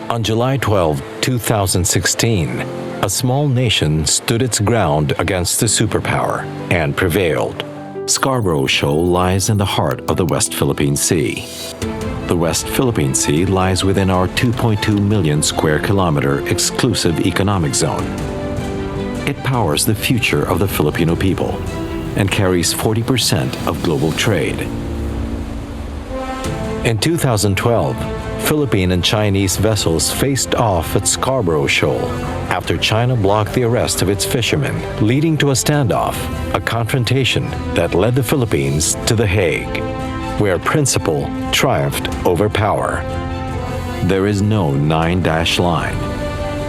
On July 12, 2016, a small nation stood its ground against the superpower and prevailed. Scarborough Shoal lies in the heart of the West Philippine Sea. The West Philippine Sea lies within our 2.2 million square kilometer exclusive economic zone. It powers the future of the Filipino people and carries 40% of global trade. In 2012, Philippine and Chinese vessels faced off at Scarborough Shoal after China blocked the arrest of its fishermen, leading to a standoff, a confrontation that led the Philippines to The Hague, where principle triumphed over power. There is no 9-dash line.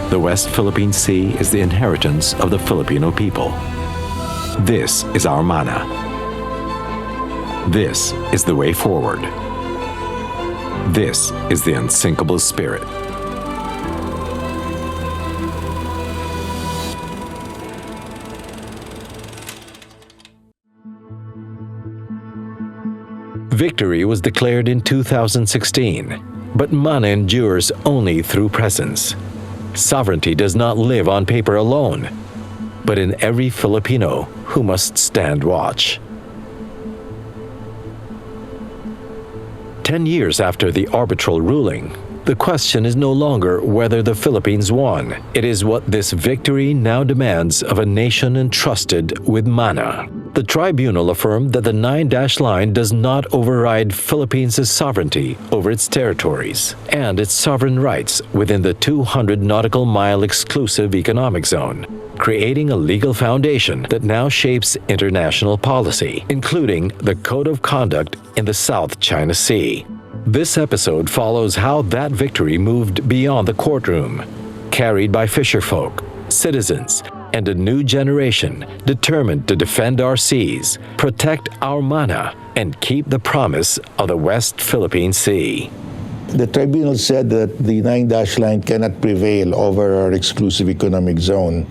The West Philippine Sea is the inheritance of the Filipino people. This is our mana. This is the way forward. This is the unsinkable spirit. Victory was declared in 2016, but mana endures only through presence. Sovereignty does not live on paper alone, but in every Filipino who must stand watch. 10 years after the arbitral ruling, the question is no longer whether the Philippines won. It is what this victory now demands of a nation entrusted with mana. The tribunal affirmed that the 9-dash line does not override Philippines' sovereignty over its territories and its sovereign rights within the 200 nautical mile exclusive economic zone, creating a legal foundation that now shapes international policy, including the Code of Conduct in the South China Sea. This episode follows how that victory moved beyond the courtroom, carried by fisherfolk, citizens, and a new generation determined to defend our seas, protect our mana, and keep the promise of the West Philippine Sea. The tribunal said that the 9-dash line cannot prevail over our exclusive economic zone.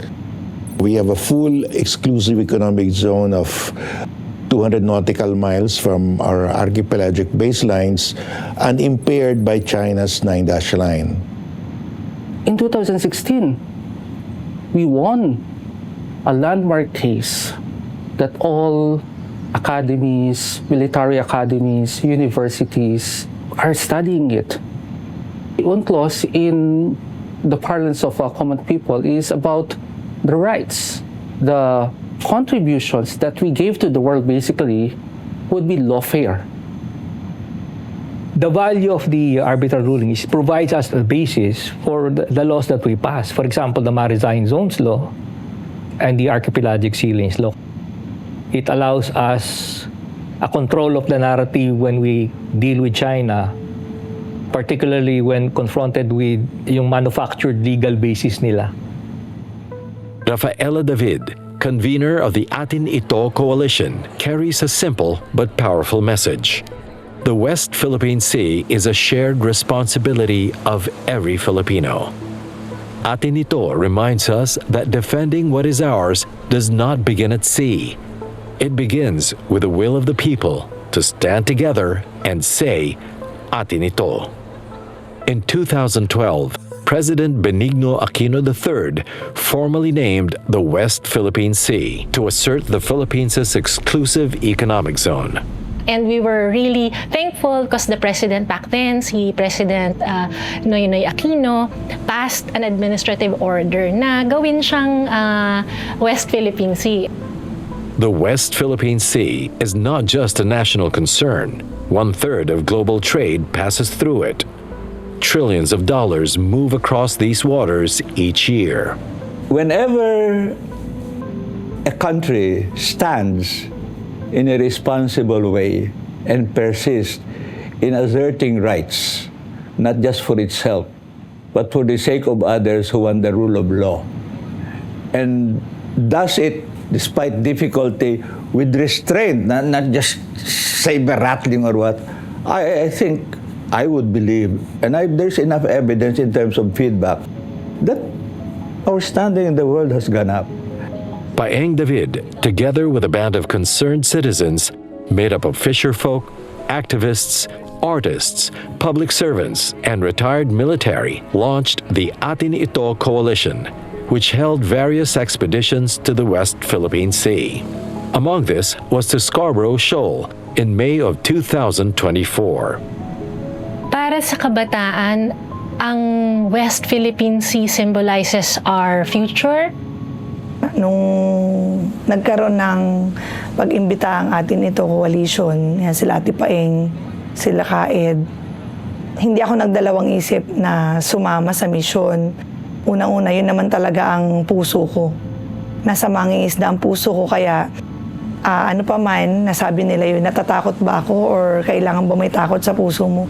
We have a full exclusive economic zone of 200 nautical miles from our archipelagic baselines, unimpaired by China's 9-dash line. In 2016, we won a landmark case that all academies, military academies, universities are studying it. UNCLOS, in the parlance of common people, is about the rights. The contributions that we gave to the world basically would be lawfare. The value of the arbitral ruling is provides us a basis for the laws that we pass. For example, the Maritime Zones Law and the Archipelagic Sea Lanes Law. It allows us a control of the narrative when we deal with China, particularly when confronted with yung manufactured legal basis nila. Rafaela David, convener of the Atin Ito coalition, carries a simple but powerful message. The West Philippine Sea is a shared responsibility of every Filipino. Atin Ito reminds us that defending what is ours does not begin at sea. It begins with the will of the people to stand together and say, Atin Ito. In 2012, President Benigno Aquino III formally named the West Philippine Sea to assert the Philippines' exclusive economic zone. And we were really thankful because the president back then, si President Noynoy Aquino, passed an administrative order na gawin siyang West Philippine Sea. The West Philippine Sea is not just a national concern. 1/3 of global trade passes through it. Trillions of dollars move across these waters each year. Whenever a country stands in a responsible way and persists in asserting rights, not just for itself, but for the sake of others who want the rule of law, and does it despite difficulty with restraint, not just saber-rattling or what, I think I would believe, and there's enough evidence in terms of feedback, that our standing in the world has gone up. Paeng David, together with a band of concerned citizens made up of fisherfolk, activists, artists, public servants, and retired military launched the Atin Ito coalition, which held various expeditions to the West Philippine Sea. Among this was to Scarborough Shoal in May of 2024. Para sa kabataan, ang West Philippine Sea symbolizes our future. Nung nagkaroon ng pag-imbita ang Atin Ito coalition, yan sila Ate Paeng, sila Kaed, hindi ako nagdalawang isip na sumama sa misyon. Unang-una, yun naman talaga ang puso ko. Nasa mangingisda ang puso ko, kaya ano pa man, nasabi nila yun, natatakot ba ako or kailangan ba may takot sa puso mo?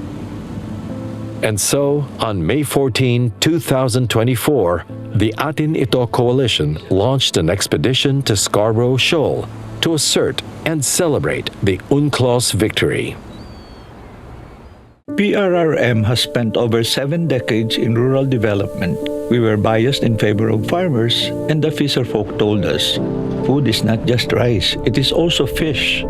And so, on May 14, 2024, the Atin Ito coalition launched an expedition to Scarborough Shoal to assert and celebrate the UNCLOS victory. PRRM has spent over 7 decades in rural development. We were biased in favor of farmers, and the fisherfolk told us, food is not just rice, it is also fish.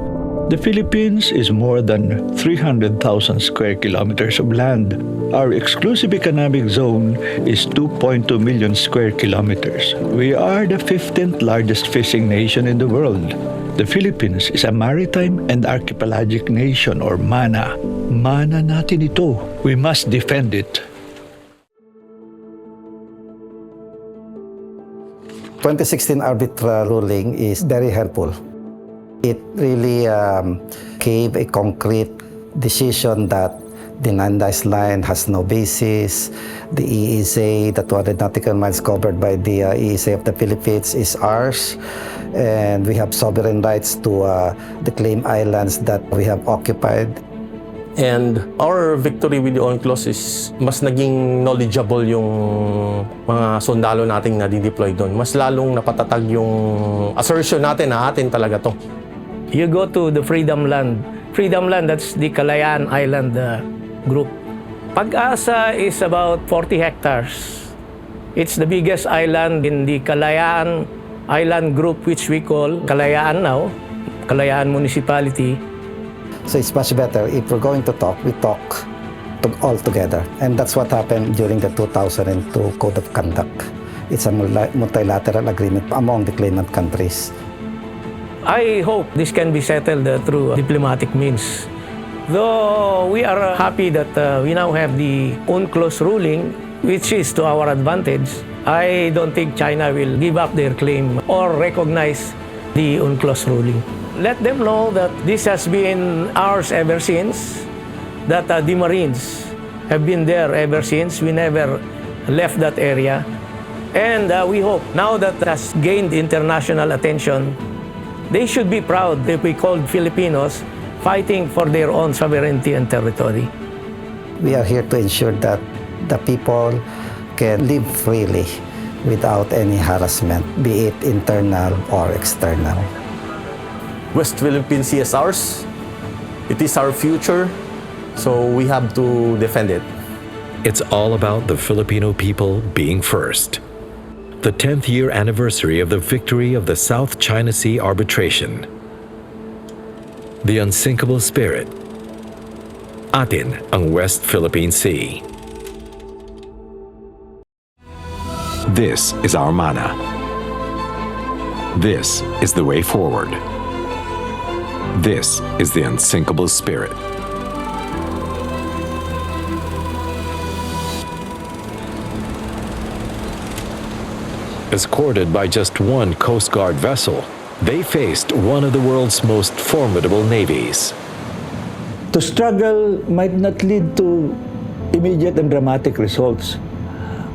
The Philippines is more than 300,000 square kilometers of land. Our exclusive economic zone is 2.2 million square kilometers. We are the 15th largest fishing nation in the world. The Philippines is a maritime and archipelagic nation, or MANA. Mana natin ito. We must defend it. 2016 arbitral ruling is very helpful. It really gave a concrete decision that the 9-dash line has no basis. The EEZ, the 200 nautical miles covered by the EEZ of the Philippines, is ours. And we have sovereign rights to the claimed islands that we have occupied. And our victory with the UNCLOS is mas naging knowledgeable yung mga sundalo nating na-deploy doon. Mas lalong napatatag yung assertion natin na atin talaga to. You go to the Freedom Land. Freedom Land, that's the Kalayaan Island group. Pag-asa is about 40 hectares. It's the biggest island in the Kalayaan Island group, which we call Kalayaan now, Kalayaan Municipality. So it's much better if we're going to talk, we talk all together. And that's what happened during the 2002 Code of Conduct. It's a multilateral agreement among the claimant countries. I hope this can be settled through diplomatic means. Though we are happy that we now have the UNCLOS ruling, which is to our advantage, I don't think China will give up their claim or recognize the UNCLOS ruling. Let them know that this has been ours ever since, that the Marines have been there ever since. We never left that area. And we hope now that it has gained international attention, they should be proud that we called Filipinos fighting for their own sovereignty and territory. We are here to ensure that the people can live freely without any harassment, be it internal or external. West Philippine Sea is ours. It is our future, so we have to defend it. It's all about the Filipino people being first. The 10th year anniversary of the victory of the South China Sea arbitration. The unsinkable spirit. Atin ang West Philippine Sea. This is our mana. This is the way forward. This is the unsinkable spirit. Escorted by just one Coast Guard vessel, they faced one of the world's most formidable navies. To struggle might not lead to immediate and dramatic results,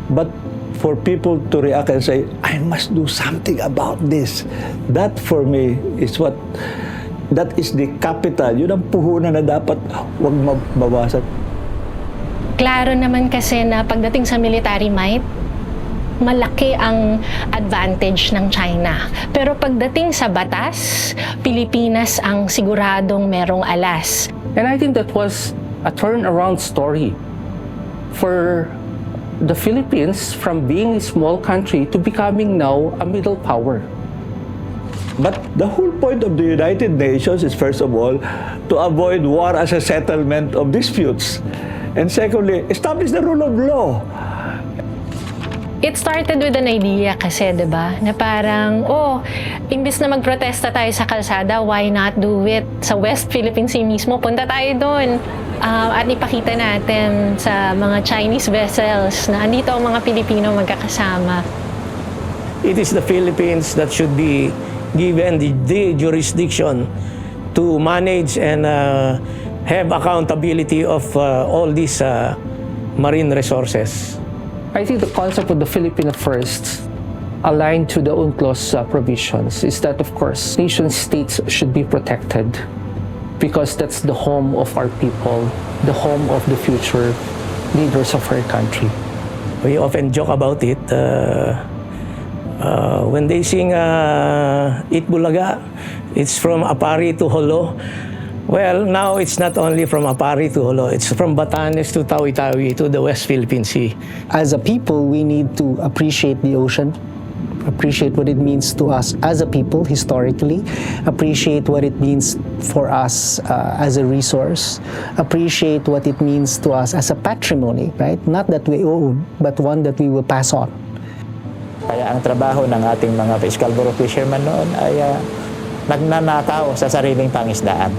but for people to react and say, I must do something about this, that for me is that is the capital. Yun ang puhunan na dapat huwag mabawasan. Klaro naman kasi na pagdating sa military might, malaki ang advantage ng China. Pero pagdating sa batas, Pilipinas ang siguradong merong alas. And I think that was a turnaround story for the Philippines from being a small country to becoming now a middle power. But the whole point of the United Nations is, first of all, to avoid war as a settlement of disputes. And secondly, establish the rule of law. It started with an idea kasi, di ba? Na parang, imbis na magprotesta tayo sa kalsada, why not do it sa West Philippine Sea mismo? Punta tayo doon. At ipakita natin sa mga Chinese vessels na andito ang mga Pilipino magkakasama. It is the Philippines that should be given the jurisdiction to manage and have accountability of all these marine resources. I think the concept of the Filipino first, aligned to the UNCLOS provisions, is that, of course, nation-states should be protected because that's the home of our people, the home of the future leaders of our country. We often joke about it. When they sing Eat Bulaga, it's from Apari to Holo. Well, now it's not only from Apari to Holo, it's from Batanes to Tawi-Tawi to the West Philippine Sea. As a people, we need to appreciate the ocean, appreciate what it means to us as a people historically, appreciate what it means for us as a resource, appreciate what it means to us as a patrimony, right? Not that we own, but one that we will pass on. Kaya ang trabaho ng ating mga Scarborough fishermen noon ay nagnanakaw sa sariling pangisdaan.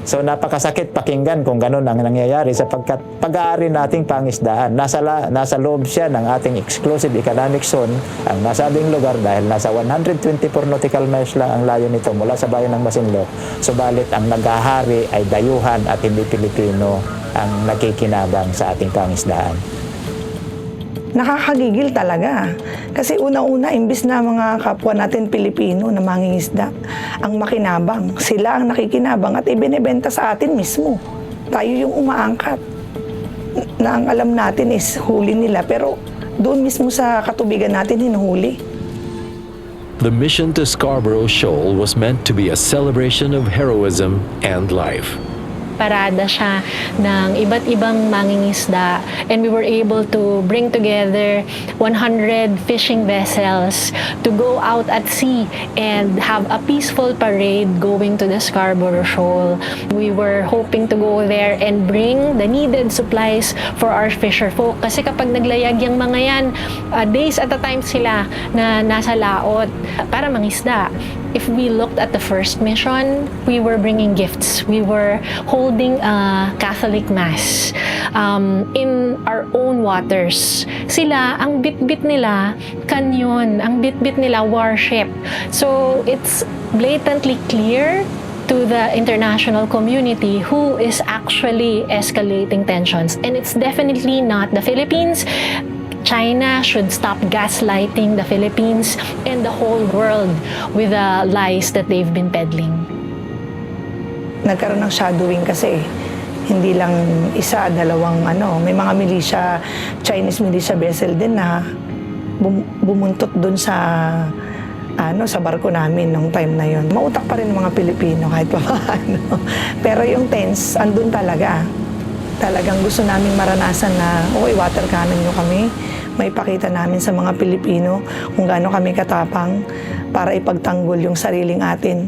So napakasakit pakinggan kung ganun ang nangyayari sapagkat pag-aari nating pangisdaan. Nasa loob siya ng ating exclusive economic zone ang nasabing lugar dahil nasa 124 nautical miles lang ang layo nito mula sa bayan ng Masinloc. Subalit ang naghahari ay dayuhan at hindi Pilipino ang nakikinabang sa ating pangisdaan. Nakakagigil talaga. Kasi una-una, imbis na mga kapwa natin Pilipino na mangingisda, ang makinabang, sila ang nakikinabang at ibinebenta sa atin mismo. Tayo yung umaangkat. Na ang alam natin is huli nila, pero doon mismo sa katubigan natin hinuhuli. The mission to Scarborough Shoal was meant to be a celebration of heroism and life. Parada siya ng iba't ibang mangingisda, and we were able to bring together 100 fishing vessels to go out at sea and have a peaceful parade going to the Scarborough Shoal. We were hoping to go there and bring the needed supplies for our fisherfolk kasi kapag naglayag yung mga yan, days at a time sila na nasa laot para mangisda. If we looked at the first mission, we were bringing gifts. We were holding a Catholic Mass in our own waters. Sila, ang bit-bit nila, kanyon. Ang bit-bit nila, warship. So, it's blatantly clear to the international community who is actually escalating tensions. And it's definitely not the Philippines. China should stop gaslighting the Philippines and the whole world with the lies that they've been peddling. Nagkaroon ng shadowing kasi. Hindi lang isa, dalawang may mga militia, Chinese militia vessel din na bumuntot dun sa sa barko namin nung time na yon. Mautak pa rin ng mga Pilipino kahit pa paano. Pero yung tense, andun talaga. Talagang gusto namin maranasan na, water cannon nyo kami. May pakita namin sa mga Pilipino kung gaano kami katapang para ipagtanggol yung sariling atin.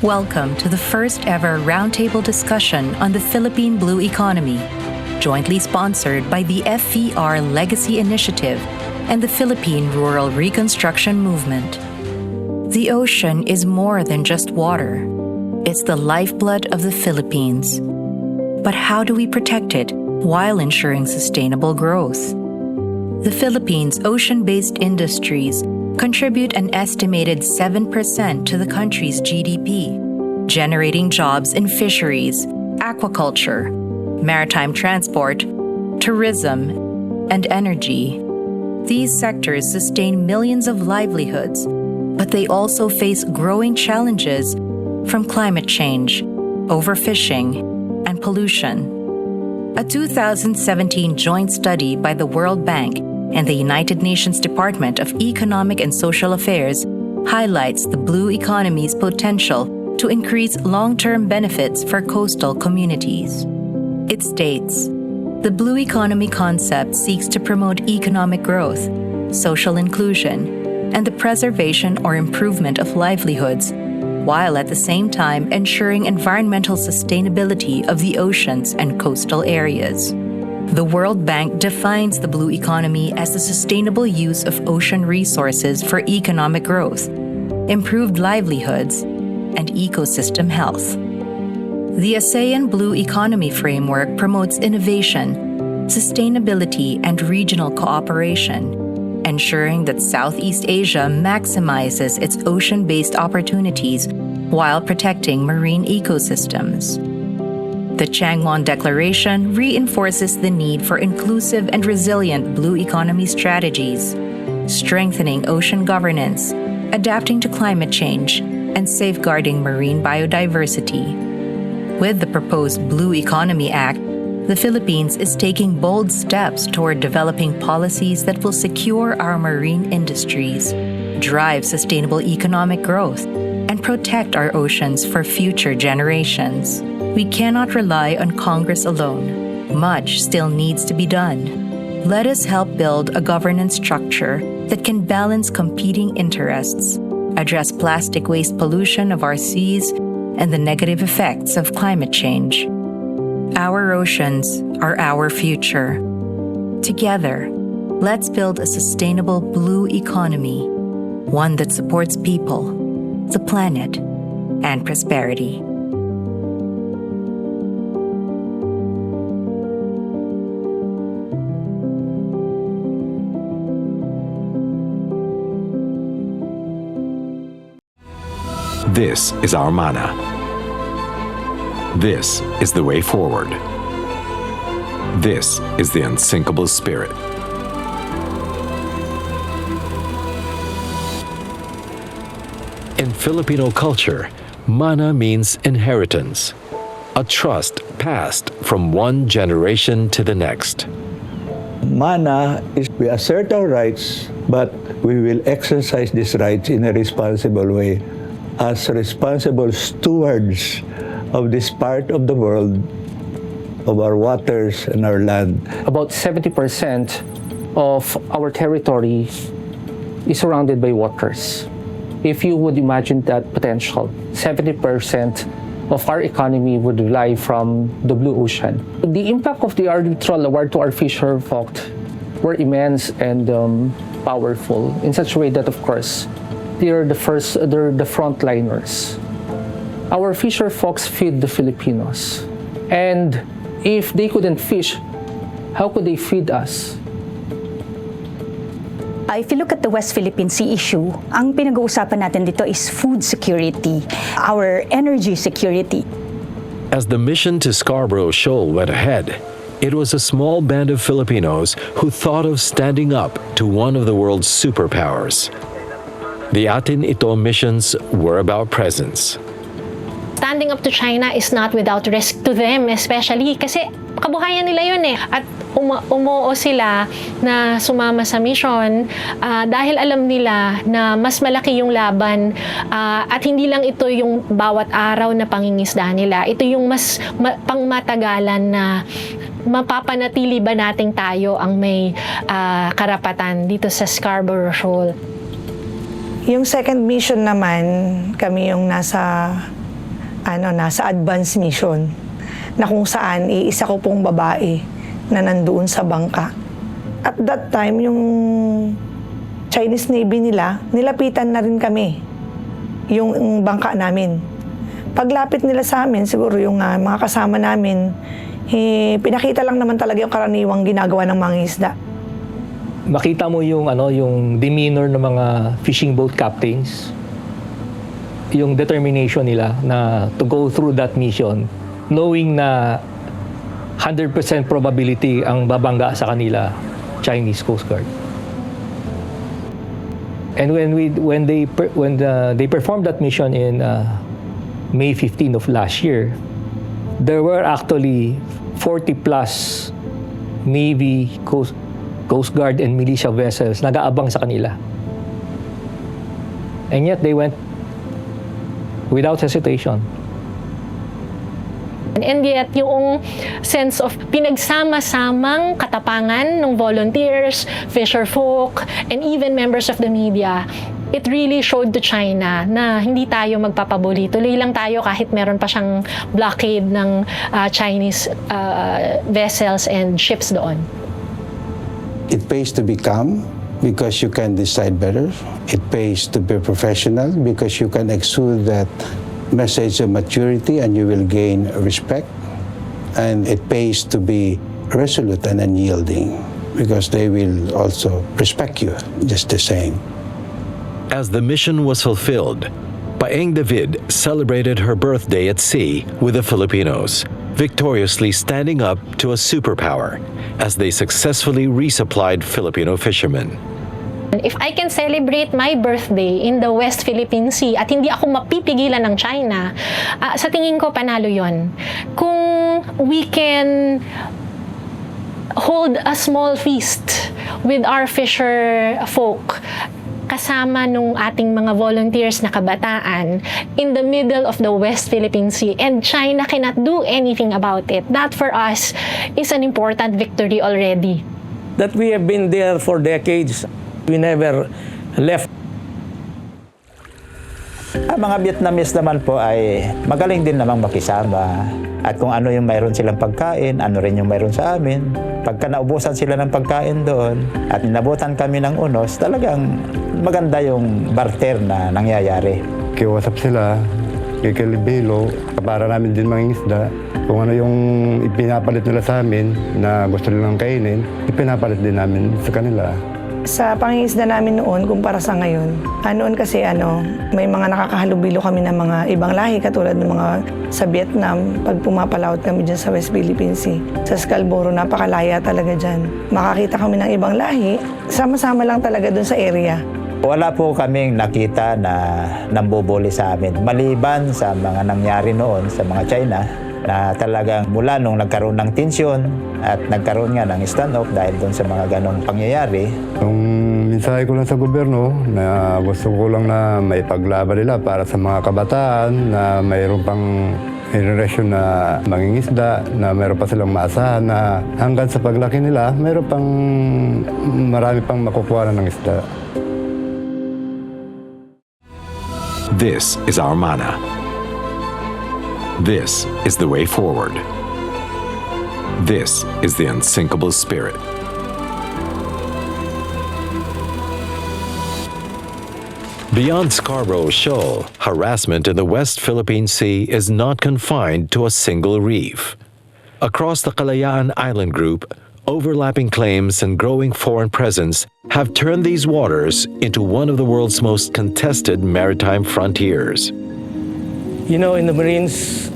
Welcome to the first ever roundtable discussion on the Philippine Blue Economy, jointly sponsored by the FVR Legacy Initiative and the Philippine Rural Reconstruction Movement. The ocean is more than just water. It's the lifeblood of the Philippines. But how do we protect it while ensuring sustainable growth? The Philippines' ocean-based industries contribute an estimated 7% to the country's GDP, generating jobs in fisheries, aquaculture, maritime transport, tourism, and energy. These sectors sustain millions of livelihoods, but they also face growing challenges from climate change, overfishing, and pollution. A 2017 joint study by the World Bank and the United Nations Department of Economic and Social Affairs highlights the blue economy's potential to increase long-term benefits for coastal communities. It states, the blue economy concept seeks to promote economic growth, social inclusion, and the preservation or improvement of livelihoods, while at the same time ensuring environmental sustainability of the oceans and coastal areas. The World Bank defines the blue economy as the sustainable use of ocean resources for economic growth, improved livelihoods, and ecosystem health. The ASEAN Blue Economy Framework promotes innovation, sustainability, and regional cooperation, ensuring that Southeast Asia maximizes its ocean-based opportunities while protecting marine ecosystems. The Changwon Declaration reinforces the need for inclusive and resilient blue economy strategies, strengthening ocean governance, adapting to climate change, and safeguarding marine biodiversity. With the proposed Blue Economy Act, the Philippines is taking bold steps toward developing policies that will secure our marine industries, drive sustainable economic growth, and protect our oceans for future generations. We cannot rely on Congress alone. Much still needs to be done. Let us help build a governance structure that can balance competing interests, address plastic waste pollution of our seas, and the negative effects of climate change. Our oceans are our future. Together, let's build a sustainable blue economy, one that supports people, the planet, and prosperity. This is our mana. This is the way forward. This is the unsinkable spirit. In Filipino culture, mana means inheritance, a trust passed from one generation to the next. Mana is we assert our rights, but we will exercise these rights in a responsible way as responsible stewards of this part of the world, of our waters and our land. About 70% of our territory is surrounded by waters. If you would imagine that potential, 70% of our economy would rely from the blue ocean. The impact of the arbitral award to our fisherfolk were immense and powerful in such a way that, of course, they're the frontliners. Our fisherfolks feed the Filipinos. And if they couldn't fish, how could they feed us? If you look at the West Philippine Sea issue, ang pinag-uusapan natin dito is food security, our energy security. As the mission to Scarborough Shoal went ahead, it was a small band of Filipinos who thought of standing up to one of the world's superpowers. The Atin Ito missions were about presence. Standing up to China is not without risk to them, especially kasi kabuhayan nila yun eh. At umuo sila na sumama sa mission dahil alam nila na mas malaki yung laban at hindi lang ito yung bawat araw na pangingisda nila. Ito yung mas pangmatagalan na mapapanatili ba nating tayo ang may karapatan dito sa Scarborough Shoal. Yung second mission naman, kami yung nasa advance mission na kung saan isa ko pong babae na nandoon sa bangka. At that time, yung Chinese Navy nila, nilapitan na rin kami, yung bangka namin. Paglapit nila sa amin, siguro yung mga kasama namin, pinakita lang naman talaga yung karaniwang ginagawa ng mga isda. Makita mo yung yung demeanor ng mga fishing boat captains, yung determination nila na to go through that mission knowing na 100% probability ang babangga sa kanila Chinese Coast Guard. And when they performed that mission in May 15 of last year, there were actually 40 plus Navy, Coast Guard, and militia vessels nag-aabang sa kanila. And yet they went without hesitation. And yet, yung sense of pinagsama-samang katapangan ng volunteers, fisherfolk, and even members of the media, it really showed to China na hindi tayo magpapabuli. Tuloy lang tayo kahit meron pa siyang blockade ng Chinese vessels and ships doon. It pays to be calm because you can decide better. It pays to be professional because you can exude that message of maturity and you will gain respect. And it pays to be resolute and unyielding because they will also respect you just the same. As the mission was fulfilled, Paeng David celebrated her birthday at sea with the Filipinos, victoriously standing up to a superpower as they successfully resupplied Filipino fishermen. If I can celebrate my birthday in the West Philippine Sea at hindi ako mapipigilan ng China, sa tingin ko panalo yon. Kung we can hold a small feast with our fisher folk, kasama nung ating mga volunteers na kabataan in the middle of the West Philippine Sea, and China cannot do anything about it. That for us is an important victory already. That we have been there for decades. We never left. Ang mga Vietnamese naman po ay magaling din namang makisama. At kung ano yung mayroon silang pagkain, ano rin yung mayroon sa amin. Pagka naubusan sila ng pagkain doon at inabutan kami ng unos, talagang maganda yung barter na nangyayari. Kiusap sila, kikilibilo, para namin din mangingisda. Kung ano yung ipinapalit nila sa amin na gusto nilang kainin, ipinapalit din namin sa kanila. Sa pangingisda namin noon, kumpara sa ngayon, noon kasi may mga nakakahalubilo kami ng mga ibang lahi, katulad ng mga sa Vietnam, pag pumapalawat kami dyan sa West Philippine Sea. Sa Scarborough, napakalaya talaga dyan. Makakita kami ng ibang lahi, sama-sama lang talaga dun sa area. Wala po kaming nakita na nambubuli sa amin. Maliban sa mga nangyari noon sa mga China, na talagang mula nung nagkaroon ng tensyon at nagkaroon nga ng standoff dahil doon sa mga ganong pangyayari. Yung mensahe ko lang sa gobyerno na gusto ko lang na may paglaban nila para sa mga kabataan na mayroon pang generation na mangingisda, na mayroon pa silang maasahan na hanggang sa paglaki nila, mayroon pang marami pang makukuha ng isda. This is our mana. This is the way forward. This is the unsinkable spirit. Beyond Scarborough Shoal, harassment in the West Philippine Sea is not confined to a single reef. Across the Kalayaan Island group, overlapping claims and growing foreign presence have turned these waters into one of the world's most contested maritime frontiers. You know, in the Marines,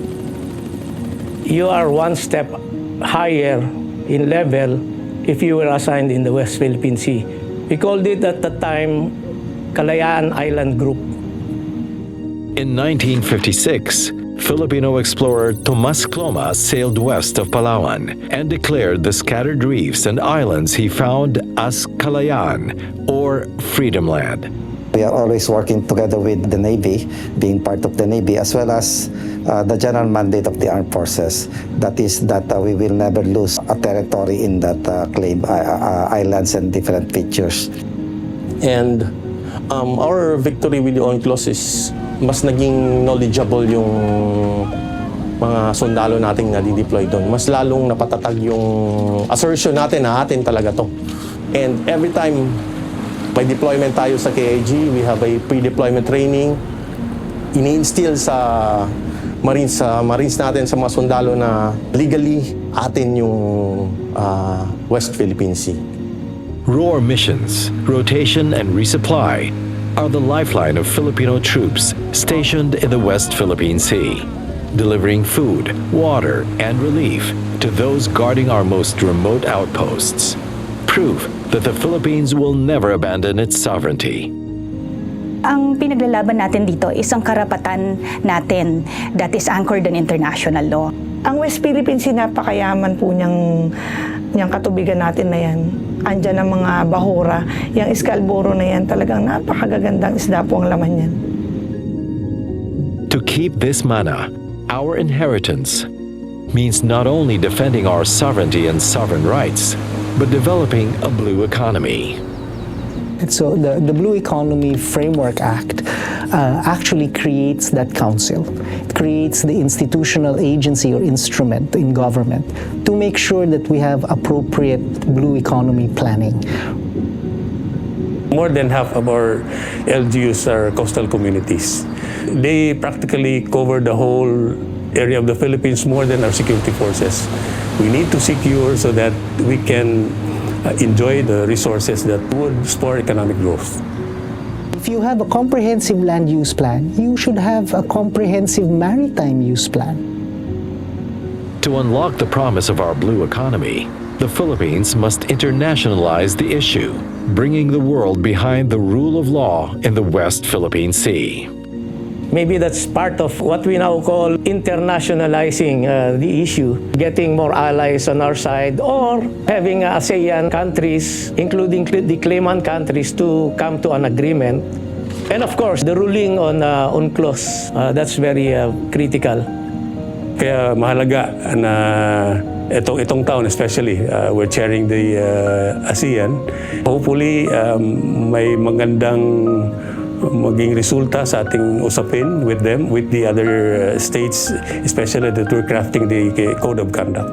you are one step higher in level if you were assigned in the West Philippine Sea. We called it at the time Kalayaan Island Group. In 1956, Filipino explorer Tomas Cloma sailed west of Palawan and declared the scattered reefs and islands he found as Kalayaan, or Freedom Land. We are always working together with the Navy, being part of the Navy, as well as the general mandate of the armed forces. That is that we will never lose a territory in that claim, islands and different features. And our victory with the UNCLOS is mas naging knowledgeable yung mga sundalo nating nadi-deploy doon. Mas lalong napatatag yung assertion natin na atin talaga to. And every time may deployment tayo sa KIG, we have a pre-deployment training. Ini-instill sa Marines natin, sa mga sundalo na legally atin yung West Philippine Sea. ROAR missions, rotation and resupply, are the lifeline of Filipino troops stationed in the West Philippine Sea, delivering food, water, and relief to those guarding our most remote outposts. Proof that the Philippines will never abandon its sovereignty. Ang pinaglalaban natin dito is ang karapatan natin that is anchored in international law. Ang West Philippine Sea, napakayaman po niyang katubigan natin na yan. Andyan ang mga bahura. Yung Scarborough na yan, talagang napakagagandang isda po ang laman yan. To keep this mana, our inheritance, means not only defending our sovereignty and sovereign rights, but developing a blue economy. And so the Blue Economy Framework Act actually creates that council. It creates the institutional agency or instrument in government to make sure that we have appropriate blue economy planning. More than half of our LGUs are coastal communities. They practically cover the whole area of the Philippines more than our security forces. We need to secure so that we can enjoy the resources that would spur economic growth. If you have a comprehensive land use plan, you should have a comprehensive maritime use plan. To unlock the promise of our blue economy, the Philippines must internationalize the issue, bringing the world behind the rule of law in the West Philippine Sea. Maybe that's part of what we now call internationalizing the issue, getting more allies on our side, or having ASEAN countries, including the claimant countries, to come to an agreement. And of course, the ruling on UNCLOS, that's very critical. Kaya mahalaga na itong taon especially, we're chairing the ASEAN. Hopefully, may magandang maging resulta sa ating usapin with them, with the other states, especially that we're crafting the code of conduct.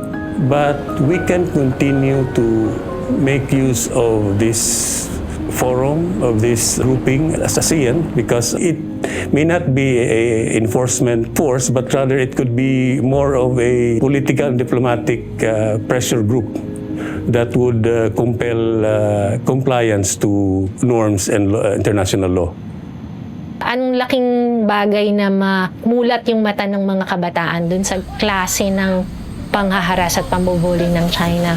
But we can continue to make use of this forum, of this grouping as ASEAN, because it may not be an enforcement force, but rather it could be more of a political and diplomatic pressure group that would compel compliance to norms and international law. Anong laking bagay na mamulat yung mata ng mga kabataan dun sa klase ng panghaharas at pambubuling ng China.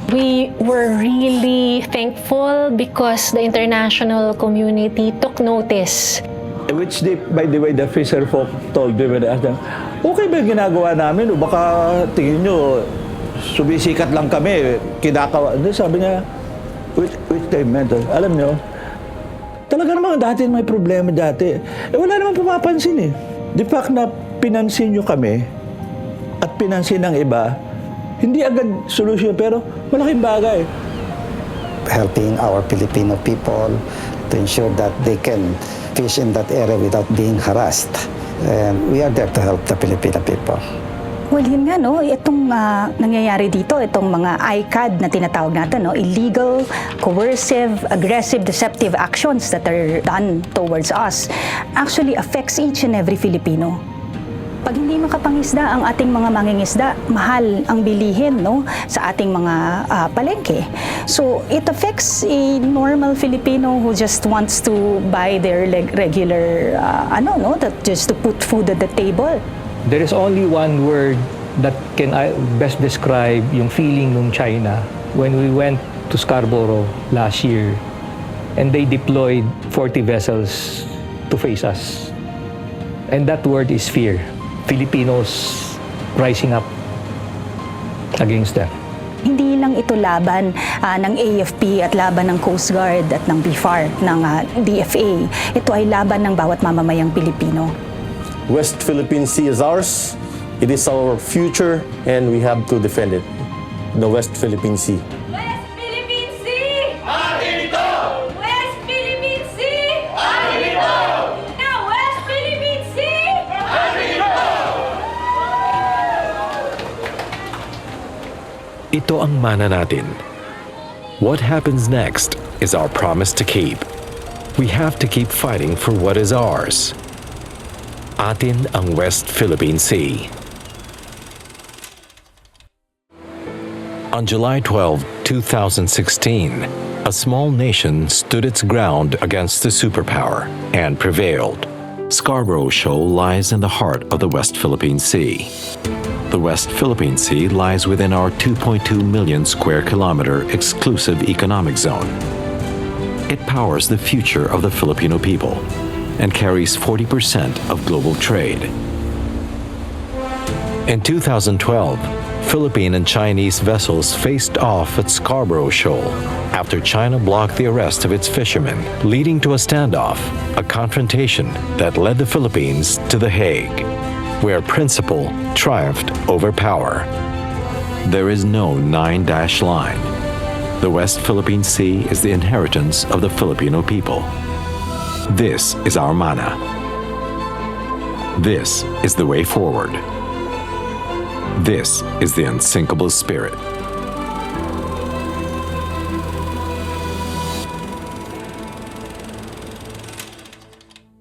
We were really thankful because the international community took notice. Which, by the way, the fisherfolk told me when I asked them, okay ba ginagawa namin? O baka tingin nyo, sumisikat lang kami, kinakawa. Sabi niya, which they meant, alam nyo, talaga naman dati may problema dati. Wala naman pumapansin eh. The fact na pinansin nyo kami at pinansin ng iba, hindi agad solusyon pero malaking bagay. Helping our Filipino people to ensure that they can fish in that area without being harassed. And we are there to help the Filipino people. Well, yun nga, no? Itong nangyayari dito, itong mga ICAD na tinatawag natin, no? Illegal, coercive, aggressive, deceptive actions that are done towards us actually affects each and every Filipino. Pag hindi makapangisda ang ating mga mangingisda, mahal ang bilihin, no? Sa ating mga palengke. So, it affects a normal Filipino who just wants to buy their regular, that just to put food at the table. There is only one word that can best describe yung feeling ng China when we went to Scarborough last year and they deployed 40 vessels to face us. And that word is fear. Filipinos rising up against them. Hindi lang ito laban ng AFP at laban ng Coast Guard at ng BFAR, ng DFA. Ito ay laban ng bawat mamamayang Pilipino. West Philippine Sea is ours. It is our future and we have to defend it. The West Philippine Sea. West Philippine Sea! Atin Ito! West Philippine Sea! Atin Ito! Now West Philippine Sea! Atin Ito! Ito ang mana natin. What happens next is our promise to keep. We have to keep fighting for what is ours. Atin ang West Philippine Sea. On July 12, 2016, a small nation stood its ground against the superpower and prevailed. Scarborough Shoal lies in the heart of the West Philippine Sea. The West Philippine Sea lies within our 2.2 million square kilometer exclusive economic zone. It powers the future of the Filipino people and carries 40% of global trade. In 2012, Philippine and Chinese vessels faced off at Scarborough Shoal after China blocked the arrest of its fishermen, leading to a standoff, a confrontation that led the Philippines to The Hague, where principle triumphed over power. There is no 9-dash line. The West Philippine Sea is the inheritance of the Filipino people. This is our mana. This is the way forward. This is the unsinkable spirit.